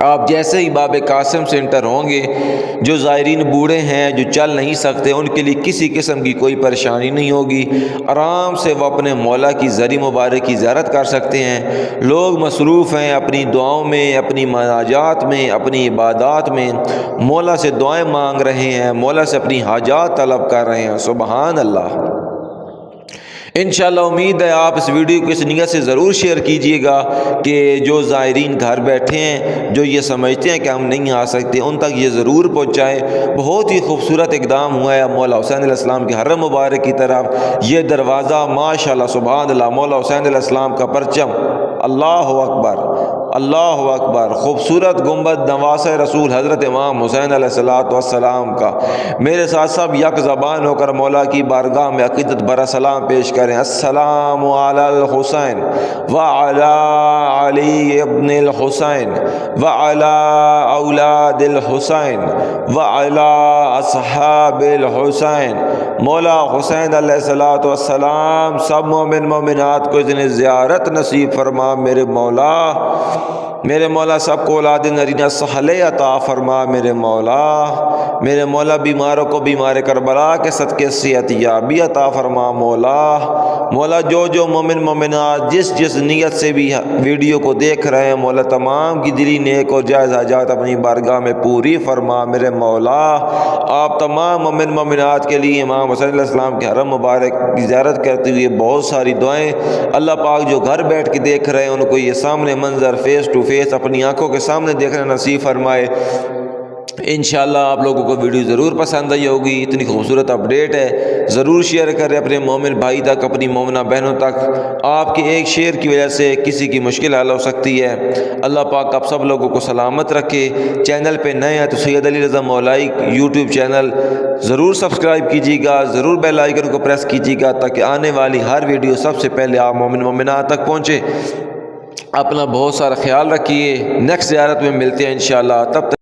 آپ جیسے ہی باب قاسم سے انٹر ہوں گے، جو زائرین بوڑھے ہیں، جو چل نہیں سکتے، ان کے لیے کسی قسم کی کوئی پریشانی نہیں ہوگی، آرام سے وہ اپنے مولا کی زری مبارک کی زیارت کر سکتے ہیں۔ لوگ مصروف ہیں اپنی دعاؤں میں، اپنی مناجات میں، اپنی عبادات میں، مولا سے دعائیں مانگ رہے ہیں، مولا سے اپنی حاجات طلب کر رہے ہیں۔ سبحان اللہ۔ انشاءاللہ امید ہے آپ اس ویڈیو کو اس نیت سے ضرور شیئر کیجئے گا کہ جو زائرین گھر بیٹھے ہیں، جو یہ سمجھتے ہیں کہ ہم نہیں آ سکتے، ان تک یہ ضرور پہنچائے۔ بہت ہی خوبصورت اقدام ہوا ہے مولا حسین علیہ السلام کے حرم مبارک کی طرف۔ یہ دروازہ ماشاءاللہ سبحان اللہ، مولا حسین علیہ السلام کا پرچم، اللہ اکبر اللہ اکبر، خوبصورت گنبد نواسہ رسول حضرت امام حسین علیہ السلام کا۔ میرے ساتھ سب یک زبان ہو کر مولا کی بارگاہ میں عقیدت برا سلام پیش کریں۔ السلام علی الحسین وعلی علی ابن الحسین وعلی اولاد الحسین وعلی اصحاب الحسین۔ مولا حسین علیہ السلام سب مومن مومنات کو اتنی زیارت نصیب فرما میرے مولا۔ میرے مولا سب کو اولاد نرینہ صالح عطا فرما میرے مولا۔ میرے مولا بیماروں کو بیمار کربلا کے صدقے صحت یابی عطا فرما مولا۔ مولا جو مومن مومنات جس نیت سے بھی ویڈیو کو دیکھ رہے ہیں، مولا تمام کی دلی نیک اور جائز حاجات اپنی بارگاہ میں پوری فرما میرے مولا۔ آپ تمام مومن مومنات کے لیے امام حسین علیہ السلام کے حرم مبارک کی زیارت کرتے ہوئے بہت ساری دعائیں۔ اللہ پاک جو گھر بیٹھ کے دیکھ رہے ہیں ان کو یہ سامنے منظر فیس ٹو فیس اپنی آنکھوں کے سامنے دیکھنا نصیب فرمائے۔ انشاءاللہ آپ لوگوں کو ویڈیو ضرور پسند آئی ہوگی۔ اتنی خوبصورت اپڈیٹ ہے، ضرور شیئر کریں اپنے مومن بھائی تک، اپنی مومنہ بہنوں تک۔ آپ کے ایک شیئر کی وجہ سے کسی کی مشکل حل ہو سکتی ہے۔ اللہ پاک آپ سب لوگوں کو سلامت رکھے۔ چینل پہ نئے ہیں تو سید علی رضا مولائی یوٹیوب چینل ضرور سبسکرائب کیجیے گا، ضرور بیل آئیکن کو پریس کیجیے گا تاکہ آنے والی ہر ویڈیو سب سے پہلے آپ مومن مومنات تک پہنچے۔ اپنا بہت سارا خیال رکھیے، نیکسٹ زیارت میں ملتے ہیں انشاءاللہ، تب تک